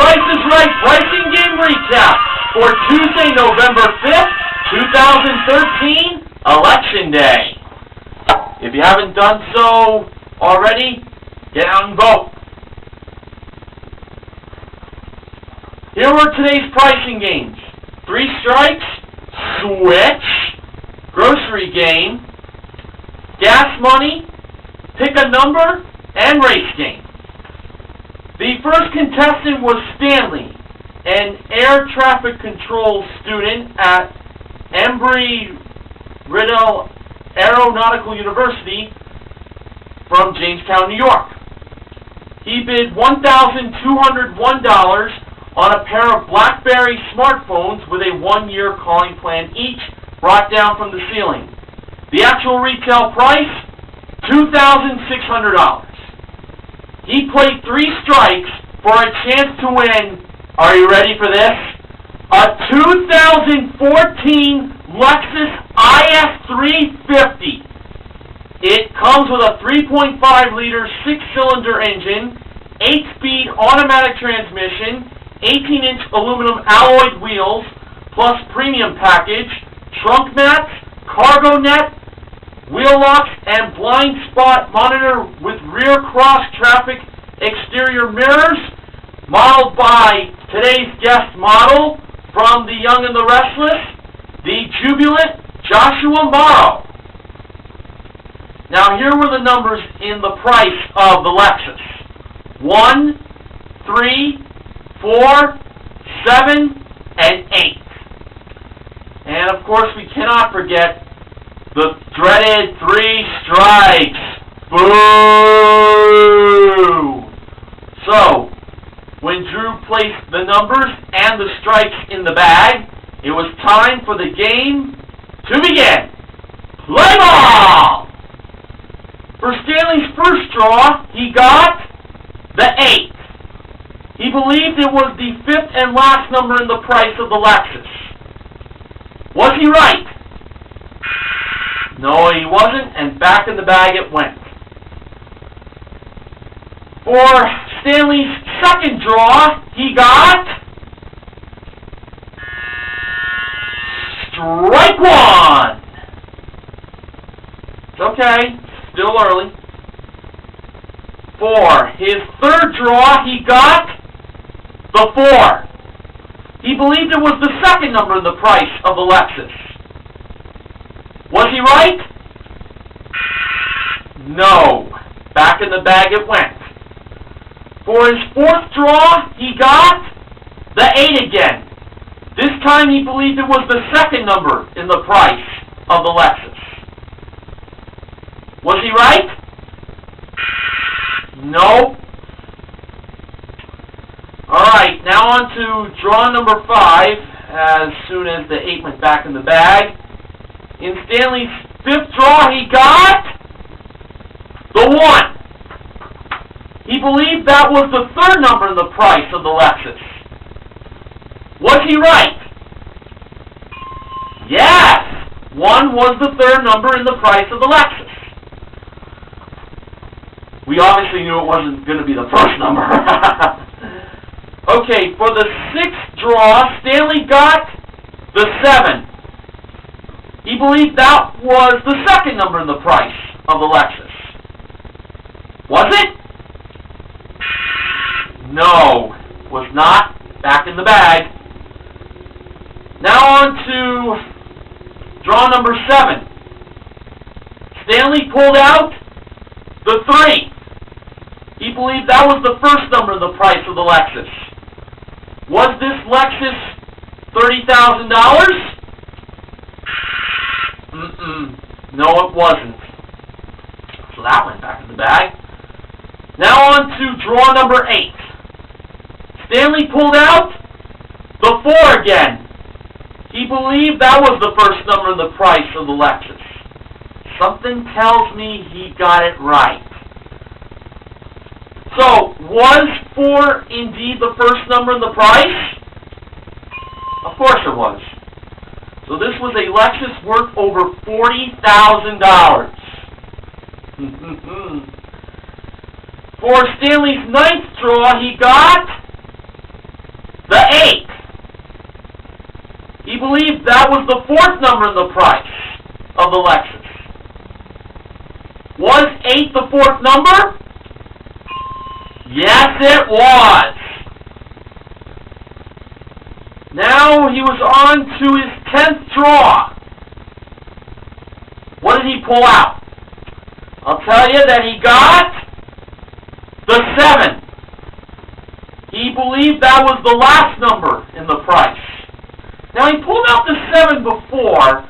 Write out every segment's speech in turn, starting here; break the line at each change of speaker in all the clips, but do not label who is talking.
Price is Right pricing game recap for Tuesday, November 5th, 2013, Election Day. If you haven't done so already, get out and vote. Here are today's pricing games. 3 strikes, switch, grocery game, gas money, pick a number, and race game. The first contestant was Stanley, an air traffic control student at Embry-Riddle Aeronautical University from Jamestown, New York. He bid $1,201 on a pair of BlackBerry smartphones with a 1-year calling plan each, brought down from the ceiling. The actual retail price, $2,600. He played 3 strikes for a chance to win, are you ready for this? A 2014 Lexus IS 350. It comes with a 3.5-liter 6-cylinder engine, 8-speed automatic transmission, 18-inch aluminum alloyed wheels, plus premium package, trunk mats, cargo net, wheel locks, and blind spot monitor with rear cross traffic exterior mirrors, modeled by today's guest model from the Young and the Restless, the Jubilant Joshua Morrow. Now here were the numbers in the price of the Lexus. 1, 3, 4, 7, and 8. And of course we cannot forget the dreaded 3 strikes. Boo! So, when Drew placed the numbers and the strikes in the bag, it was time for the game to begin. Play ball! For Stanley's first draw, he got the 8. He believed it was the 5th and last number in the price of the Lexus. Was he right? No, he wasn't, and back in the bag it went. For Stanley's second draw, he got strike 1. It's okay, still early. For his third draw, he got the 4. He believed it was the second number in the price of the Lexus. Was he right? No. Back in the bag it went. For his fourth draw, he got the 8 again. This time he believed it was the second number in the price of the Lexus. Was he right? No. Alright, now on to draw number 5, as soon as the 8 went back in the bag. In Stanley's 5th draw, he got the 1. He believed that was the third number in the price of the Lexus. Was he right? Yes! 1 was the third number in the price of the Lexus. We obviously knew it wasn't going to be the first number. Okay, for the 6th draw, Stanley got the 7. He believed that was the second number in the price of the Lexus. Was it? No, was not. Back in the bag. Now on to draw number 7. Stanley pulled out the 3. He believed that was the first number in the price of the Lexus. Was this Lexus $30,000? No, it wasn't. So that went back in the bag. Now on to draw number 8. Stanley pulled out the 4 again. He believed that was the first number in the price of the Lexus. Something tells me he got it right. So, was 4 indeed the first number in the price? Of course it was. So this was a Lexus worth over $40,000. For Stanley's 9th draw, he got 8. He believed that was the 4th number in the price of the Lexus. Was 8 the 4th number? Yes, it was. Now he was on to his 10th draw. What did he pull out? I'll tell you that he got the 7. He believed that was the last number in the price. Now he pulled out the 7 before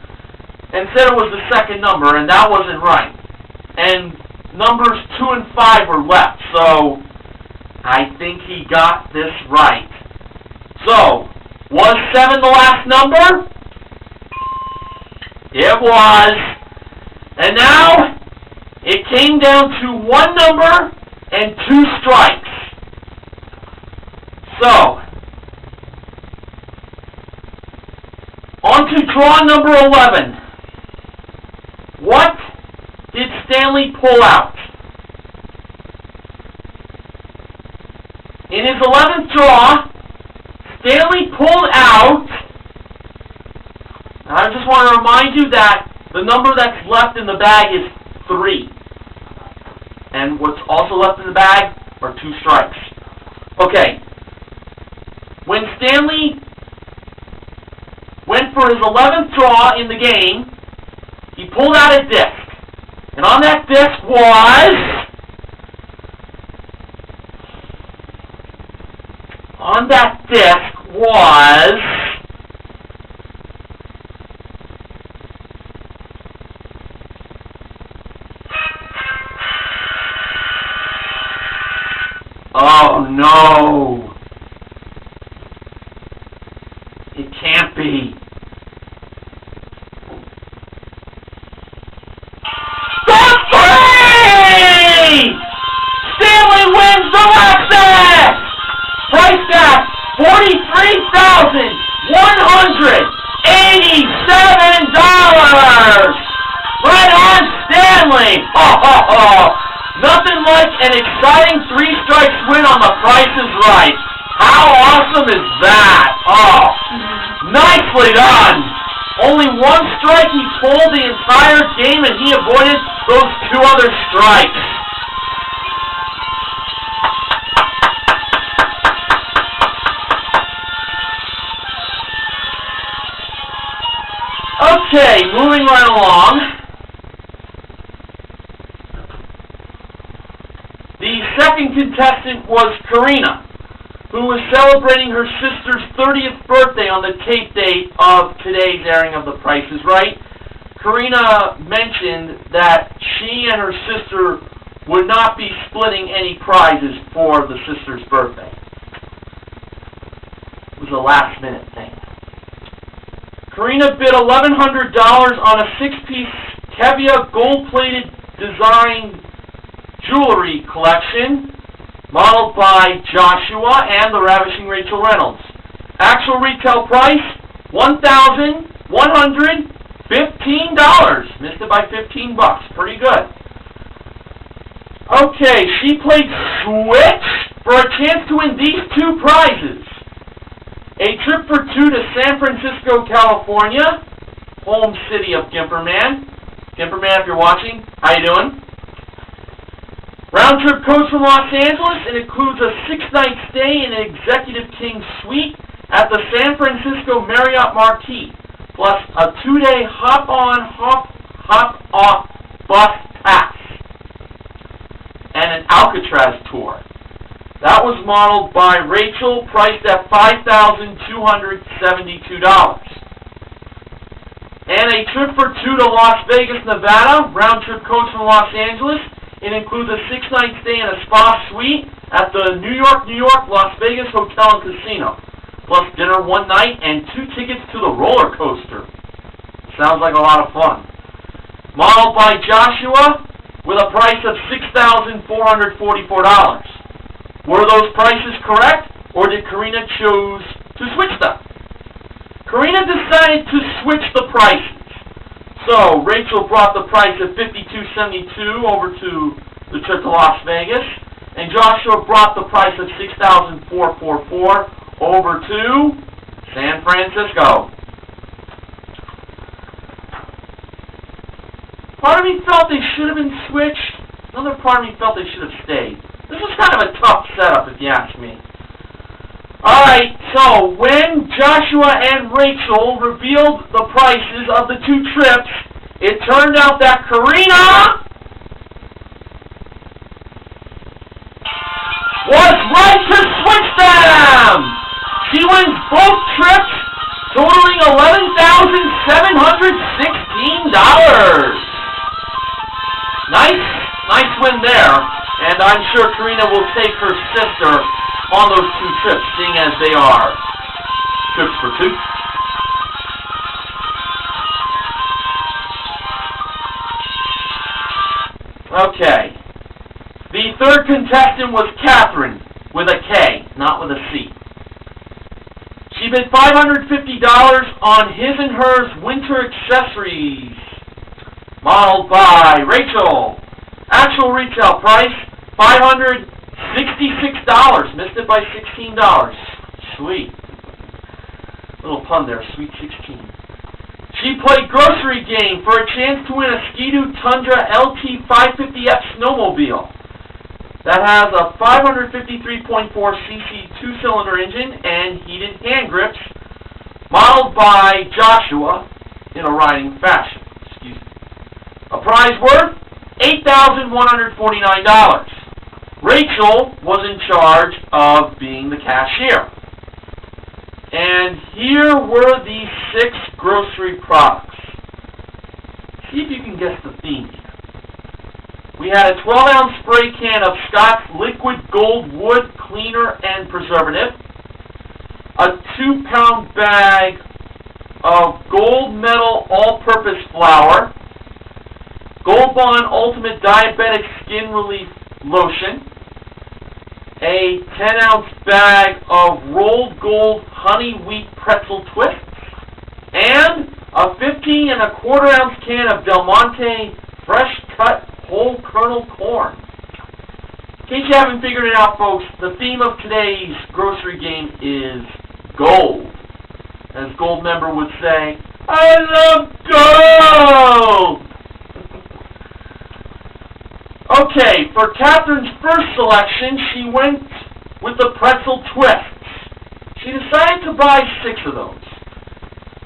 and said it was the 2nd number, and that wasn't right. And numbers 2 and 5 were left, so I think he got this right. So, was 7 the last number? It was. And now, it came down to 1 number and 2 strikes. So, on to draw number 11. What did Stanley pull out? In his 11th draw, Stanley pulled out, and I just want to remind you that the number that's left in the bag is 3. And what's also left in the bag are 2 strikes. Okay. When Stanley went for his 11th draw in the game, he pulled out a disc. And on that disc was... Oh no! It can't be. Stanley wins the Lexus! Priced at $43,187! Right on, Stanley! Nothing like an exciting 3-strikes win on The Price is Right. How awesome is that? Oh, nicely done! Only 1 strike he pulled the entire game, and he avoided those 2 other strikes. Okay, moving right along. The second contestant was Karina, who was celebrating her sister's 30th birthday on the tape date of today's airing of The Price is Right. Karina mentioned that she and her sister would not be splitting any prizes for the sister's birthday. It was a last-minute thing. Karina bid $1,100 on a 6-piece Kevia gold-plated design jewelry collection modeled by Joshua and the Ravishing Rachel Reynolds. Actual retail price, $1,115. Missed it by $15. Pretty good. Okay, she played Switch for a chance to win these 2 prizes. A trip for 2 to San Francisco, California, home city of Gimperman. Gimperman, if you're watching, how you doing? Round-trip coach from Los Angeles. It includes a 6-night stay in an Executive King suite at the San Francisco Marriott Marquis, plus a 2-day hop-on, hop-off bus pass, and an Alcatraz tour. That was modeled by Rachel, priced at $5,272. And a trip for 2 to Las Vegas, Nevada, round-trip coach from Los Angeles. It includes a 6-night stay in a spa suite at the New York, Las Vegas Hotel and Casino, plus dinner one night and 2 tickets to the roller coaster. Sounds like a lot of fun. Modeled by Joshua with a price of $6,444. Were those prices correct, or did Karina choose to switch them? Karina decided to switch the prices. So, Rachel brought the price of $5,272 over to the trip to Las Vegas, and Joshua brought the price of $6,444 over to San Francisco. Part of me felt they should have been switched. Another part of me felt they should have stayed. This was kind of a tough setup, if you ask me. Alright, so when Joshua and Rachel revealed the prices of the two trips, it turned out that Karina was right to switch them! She wins both trips, totaling $11,716. Nice win there, and I'm sure Karina will take her sister on those two trips, seeing as they are trips for two. Okay. The third contestant was Catherine, with a K, not with a C. She bid $550 on his and hers winter accessories, modeled by Rachel. Actual retail price, $566. Missed it by $16. Sweet. Little pun there, sweet 16. She played grocery game for a chance to win a Ski-Doo Tundra LT 550F snowmobile that has a 553.4cc two-cylinder engine and heated hand grips, modeled by Joshua in a riding fashion. Excuse me. A prize worth $8,149. Rachel was in charge of being the cashier. And here were the 6 grocery products. See if you can guess the theme here. We had a 12-ounce spray can of Scott's Liquid Gold Wood Cleaner and Preservative, a 2-pound bag of Gold Medal All-Purpose Flour, Gold Bond Ultimate Diabetic Skin Relief Lotion, a 10-ounce bag of Rolled Gold Honey Wheat Pretzel Twists, and a 15¼ ounce can of Del Monte Fresh Cut Whole Kernel Corn. In case you haven't figured it out, folks, the theme of today's grocery game is gold. As Gold member would say, I love gold! Okay, for Catherine's first selection, she went with the pretzel twists. She decided to buy 6 of those.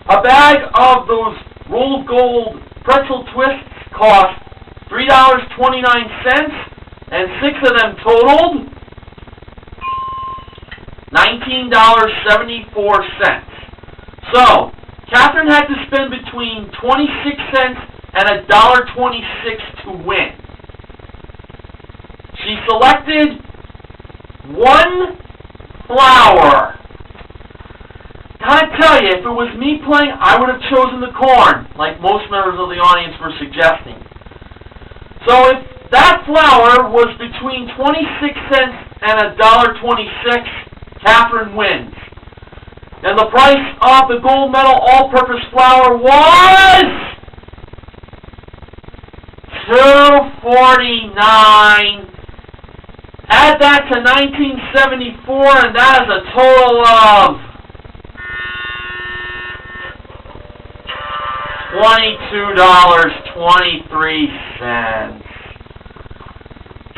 A bag of those rolled gold pretzel twists cost $3.29, and 6 of them totaled $19.74. So, Catherine had to spend between 26 cents and $1.26 to win. She selected 1 flower. Gotta tell you, if it was me playing, I would have chosen the corn, like most members of the audience were suggesting. So if that flower was between 26 cents and $1.26, Catherine wins. And the price of the Gold Medal All-Purpose Flour was $2.49. Add that to 1974, and that is a total of $22.23.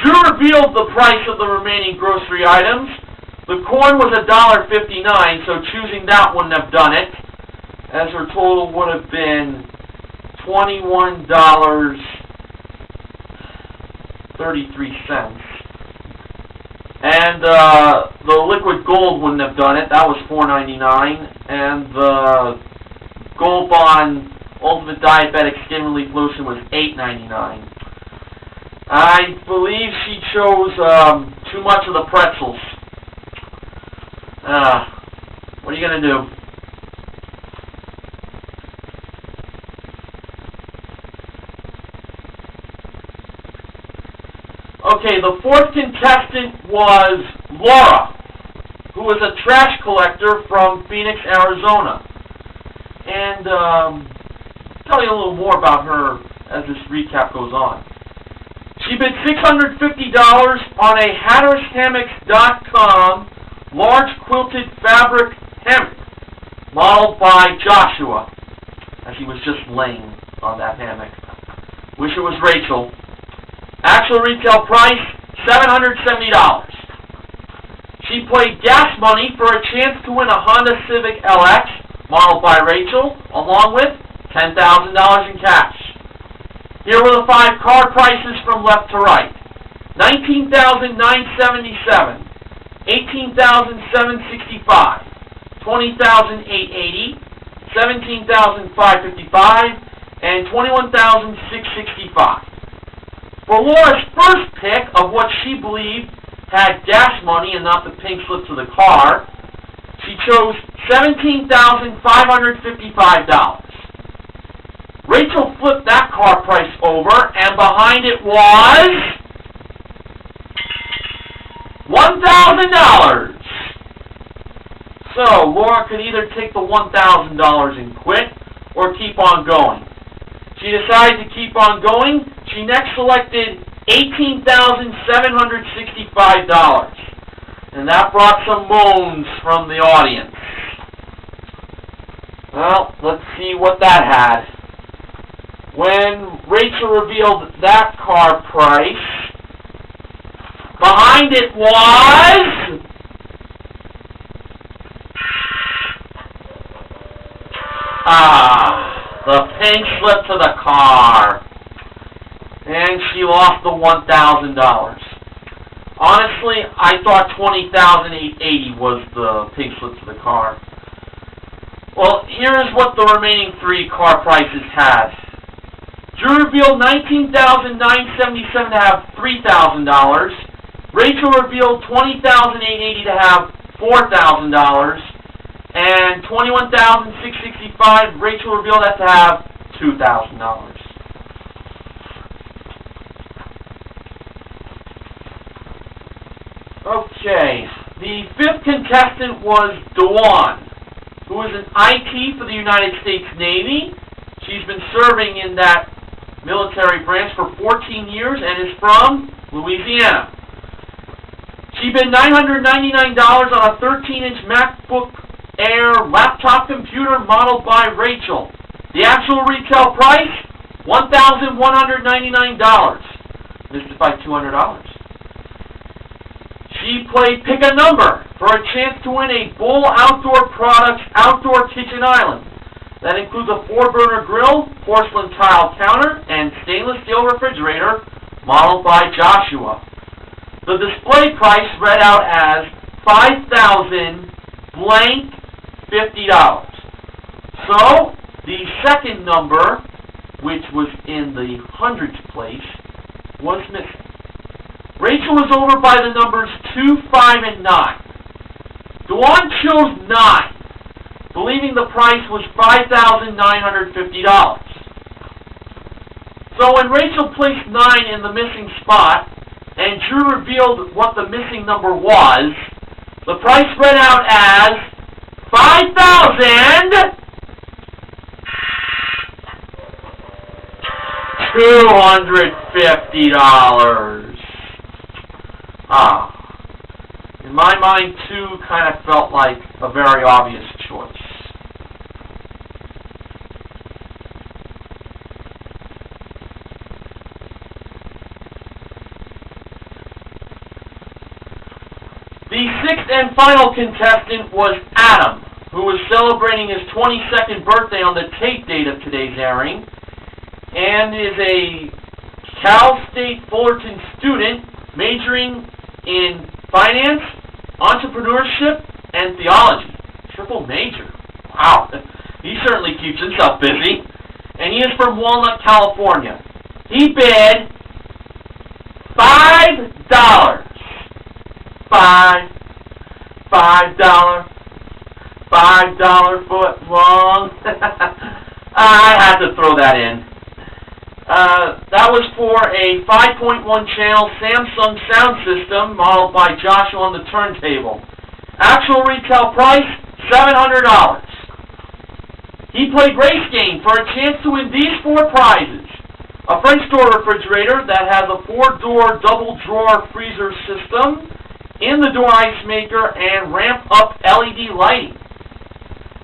Drew revealed the price of the remaining grocery items. The corn was $1.59, so choosing that wouldn't have done it, as her total would have been $21.33. And the liquid gold wouldn't have done it. That was $4.99. And the Gold Bond Ultimate Diabetic Skin Relief Lotion was $8.99. I believe she chose too much of the pretzels. What are you going to do? Okay, the 4th contestant was Laura, who was a trash collector from Phoenix, Arizona. And tell you a little more about her as this recap goes on. She bid $650 on a HattersHammocks.com large quilted fabric hammock, modeled by Joshua, as he was just laying on that hammock. Wish it was Rachel. Actual retail price, $770. She played gas money for a chance to win a Honda Civic LX, modeled by Rachel, along with $10,000 in cash. Here were the 5 car prices from left to right. $19,977, $18,765, $20,880, $17,555, and $21,665. For Laura's first pick of what she believed had gas money and not the pink slip to the car, she chose $17,555. Rachel flipped that car price over, and behind it was $1,000. So Laura could either take the $1,000 and quit, or keep on going. She decided to keep on going. She next selected $18,765, and that brought some moans from the audience. Well, let's see what that had. When Rachel revealed that car price, behind it was the pink slip to the car. And she lost the $1,000. Honestly, I thought $20,880 was the pink slip to the car. Well, here's what the remaining 3 car prices had. Drew revealed $19,977 to have $3,000. Rachel revealed $20,880 to have $4,000. And $21,665, Rachel revealed that to have $2,000. Okay, the 5th contestant was Dawn, who is an IT for the United States Navy. She's been serving in that military branch for 14 years and is from Louisiana. She bid $999 on a 13-inch MacBook Air laptop computer modeled by Rachel. The actual retail price, $1,199. Missed it by $200. She played Pick a Number for a chance to win a Bull Outdoor Products outdoor kitchen island. That includes a 4-burner grill, porcelain tile counter, and stainless steel refrigerator modeled by Joshua. The display price read out as $5,050. So, the second number, which was in the hundreds place, was missing. Rachel was over by the numbers 2, 5, and 9. Dawn chose 9, believing the price was $5,950. So when Rachel placed 9 in the missing spot, and Drew revealed what the missing number was, the price read out as $5,250. In my mind, 2 kind of felt like a very obvious choice. The 6th and final contestant was Adam, who was celebrating his 22nd birthday on the tape date of today's airing, and is a Cal State Fullerton student majoring in finance, entrepreneurship, and theology. Triple major. Wow. He certainly keeps himself busy. And he is from Walnut, California. He bid $5. $5 foot long. I had to throw that in. That was for a 5.1 channel Samsung sound system modeled by Joshua on the turntable. Actual retail price, $700. He played race game for a chance to win these 4 prizes. A French door refrigerator that has a 4-door double drawer freezer system in the door ice maker, and ramp up LED lighting.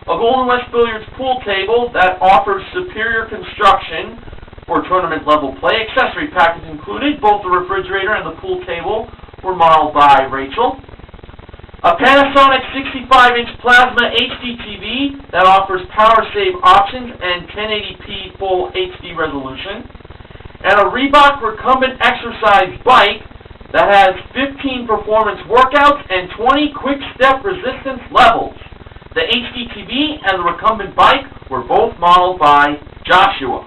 A Golden West Billiards pool table that offers superior construction for tournament level play. Accessory package included. Both the refrigerator and the pool table were modeled by Rachel. A Panasonic 65-inch plasma HD TV that offers power save options and 1080p full HD resolution. And a Reebok recumbent exercise bike that has 15 performance workouts and 20 quick step resistance levels. The HD TV and the recumbent bike were both modeled by Joshua.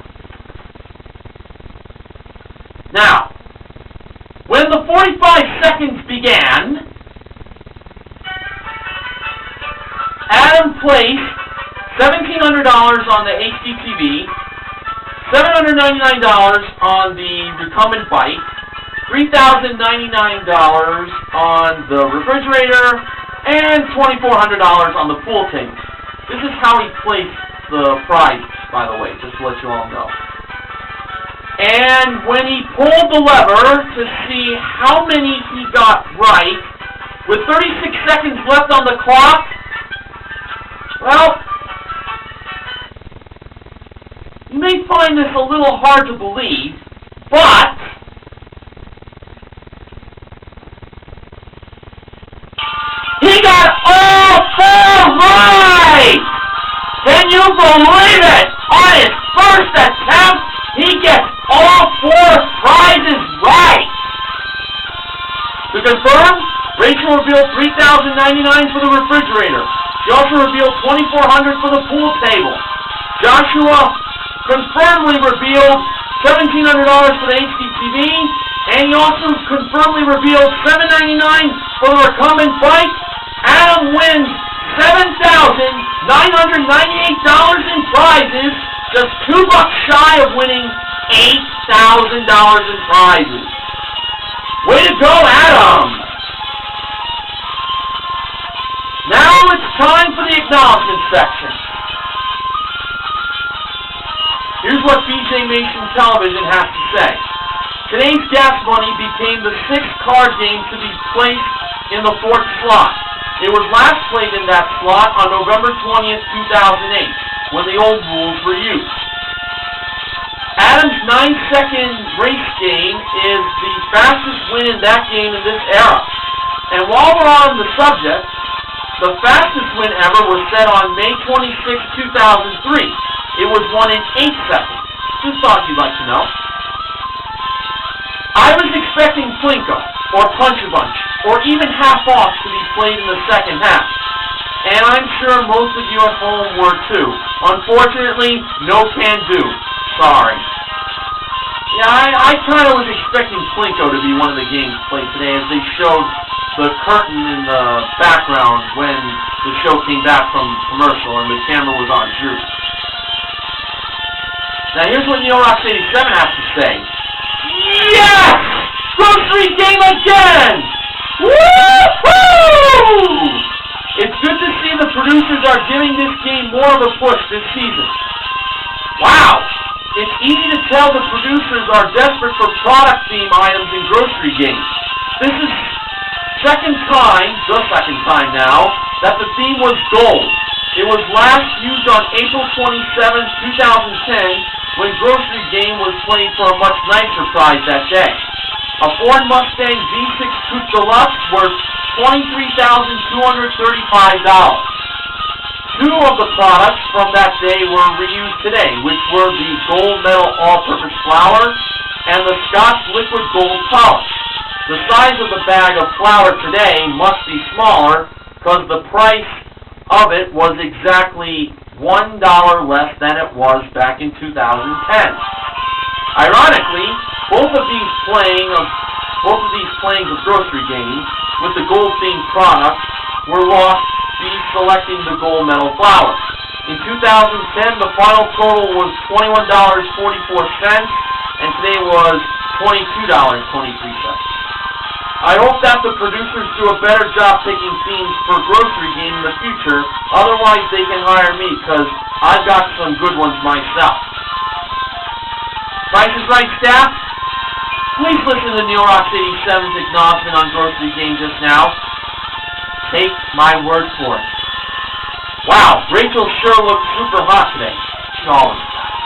Now, when the 45 seconds began, Adam placed $1,700 on the HD TV, $799 on the recumbent bike, $3,099 on the refrigerator, and $2,400 on the pool table. This is how he placed the prizes, by the way, just to let you all know. And when he pulled the lever to see how many he got right, with 36 seconds left on the clock, well, you may find this a little hard to believe, but he got all 4 right! Can you believe it? On his first attempt, he gets all 4 prizes right! To confirm, Rachel revealed $3,099 for the refrigerator. She also revealed $2,400 for the pool table. Joshua confirmedly revealed $1,700 for the HD TV, and he also confirmedly revealed $799 for the recumbent bike. Adam wins $7,998 in prizes, just $2 shy of winning $8,000 in prizes. Way to go, Adam! Now it's time for the acknowledgement section. Here's what BJ Mason Television has to say. Today's gas money became the 6th card game to be placed in the 4th slot. It was last played in that slot on November 20th, 2008, when the old rules were used. Adam's 9-second race game is the fastest win in that game in this era. And while we're on the subject, the fastest win ever was set on May 26, 2003. It was won in 8 seconds. Just thought you'd like to know. I was expecting Plinko, or Punch-a-Bunch, or even half-off to be played in the second half. And I'm sure most of you at home were too. Unfortunately, no can do. Sorry. Yeah, I kind of was expecting Plinko to be one of the games played today, as they showed the curtain in the background when the show came back from commercial and the camera was on Drew. Now here's what Neil Rocks 87 has to say. Yes! Grocery game again! Woo-hoo! It's good to see the producers are giving this game more of a push this season. Wow! It's easy to tell the producers are desperate for product theme items in grocery games. This is the second time now, that the theme was gold. It was last used on April 27, 2010, when Grocery Game was played for a much nicer prize that day. A Ford Mustang V6 Coupe Deluxe worth $23,235. 2 of the products from that day were reused today, which were the Gold Medal All-Purpose Flour and the Scotch Liquid Gold Polish. The size of the bag of flour today must be smaller because the price of it was exactly $1 less than it was back in 2010. Ironically, both of these playings of grocery games with the gold-themed products were lost selecting the gold medal flour. In 2010, the final total was $21.44, and today was $22.23. I hope that the producers do a better job picking themes for Grocery Game in the future. Otherwise, they can hire me, because I've got some good ones myself. Price is Right staff, Please listen to Neil Rock's 87th acknowledgement on grocery game just now. Take my word for it. Wow, Rachel sure looks super hot today. She always does.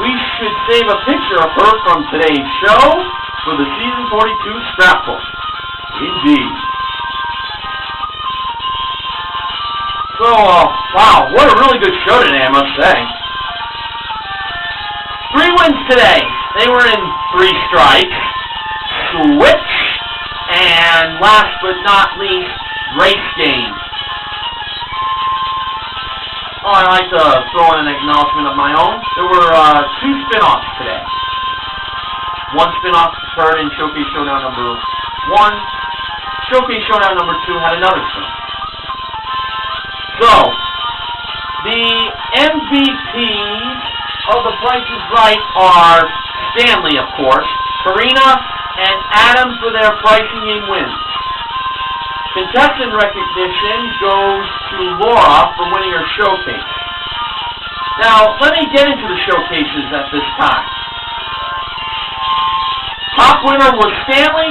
We should save a picture of her from today's show for the Season 42 scrapbook. Indeed. So, wow, what a really good show today, I must say. 3 wins today. They were in 3 strikes. Switch. And last but not least, race game. Oh, I'd like to throw in an acknowledgement of my own. There were 2 spin-offs today. One spin-off occurred in Showcase Showdown number 1. Showcase Showdown number 2 had another spin-off. So, the MVPs of The Price is Right are Stanley, of course, Karina, and Adam for their pricing game wins. Contestant recognition goes to Laura for winning her showcase. Now, let me get into the showcases at this time. Top winner was Stanley,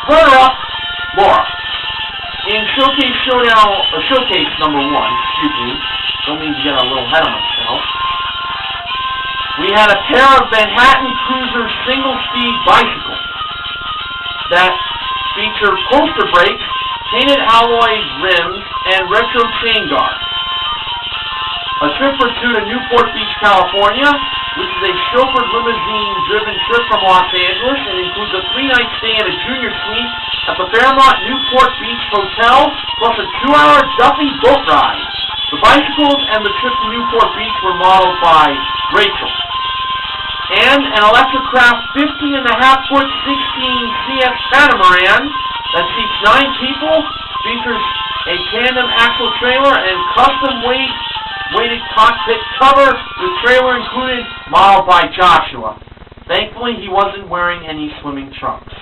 runner-up, Laura. In Showcase number 1, excuse me, don't mean to get a little ahead of myself. We had a pair of Manhattan Cruiser single-speed bicycles that feature poster brakes, painted alloy rims, and retro chain guards. A trip or 2 to Newport Beach, California, which is a chauffeured limousine-driven trip from Los Angeles and includes a 3-night stay at a junior suite at the Fairmont Newport Beach Hotel, plus a 2-hour Duffy boat ride. The bicycles and the trip to Newport Beach were modeled by Rachel. And an Electrocraft 15.5-foot 16 CS catamaran that seats 9 people, features a tandem axle trailer and custom weighted cockpit cover with trailer included, modeled by Joshua. Thankfully, he wasn't wearing any swimming trunks.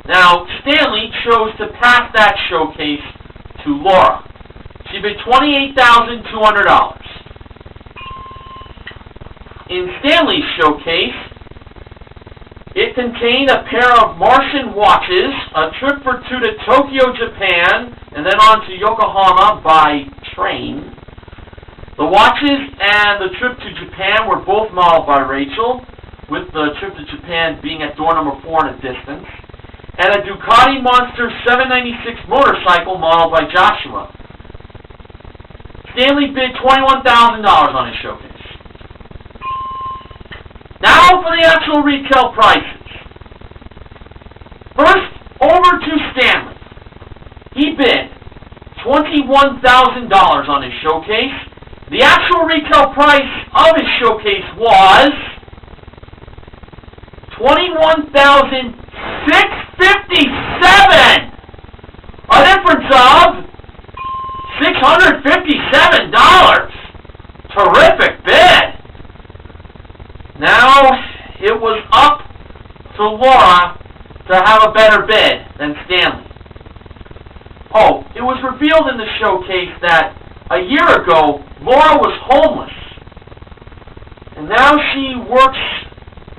Now, Stanley chose to pass that showcase to Laura. She bid $28,200. In Stanley's showcase, it contained a pair of Martian watches, a trip for 2 to Tokyo, Japan, and then on to Yokohama by train. The watches and the trip to Japan were both modeled by Rachel, with the trip to Japan being at door number 4 in a distance, and a Ducati Monster 796 motorcycle modeled by Joshua. Stanley bid $21,000 on his showcase. Now for the actual retail prices. First, over to Stanley. He bid $21,000 on his showcase. The actual retail price of his showcase was $21,657. A difference of $657. Terrific bid. Now, it was up to Laura to have a better bid than Stanley. Oh, it was revealed in the showcase that a year ago, Laura was homeless. And now she works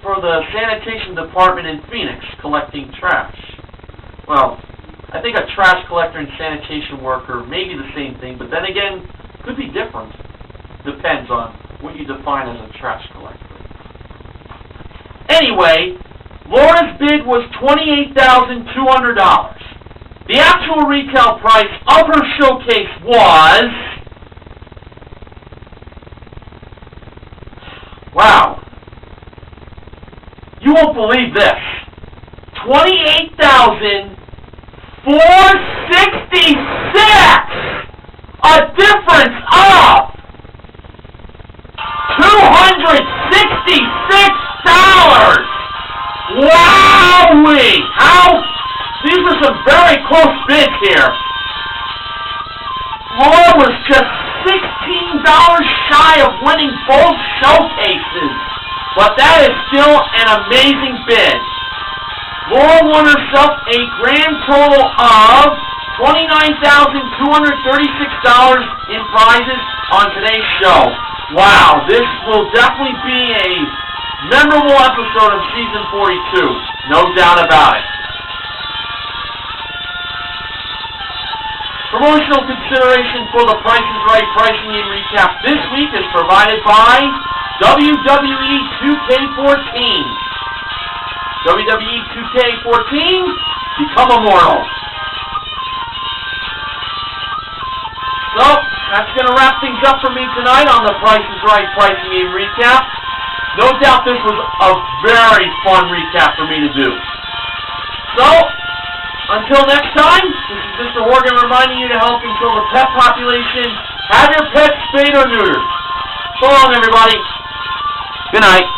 for the sanitation department in Phoenix, collecting trash. Well, I think a trash collector and sanitation worker may be the same thing, but then again, could be different. Depends on what you define as a trash collector. Anyway, Laura's bid was $28,200. The actual retail price of her showcase was... Wow. You won't believe this. $28,466! A difference of $266! Wowee! These are some very close bids here. Laura was just $16 shy of winning both showcases, but that is still an amazing bid. Laura won herself a grand total of $29,236 in prizes on today's show. Wow, this will definitely be a memorable episode of Season 42. No doubt about it. Promotional consideration for the Price is Right Pricing Game Recap this week is provided by WWE 2K14. WWE 2K14, become immortal. So, that's going to wrap things up for me tonight on the Price is Right Pricing Game Recap. No doubt this was a very fun recap for me to do. So, until next time, this is Mr. Horgan reminding you to help control the pet population. Have your pets spayed or neutered. So long, everybody. Good night.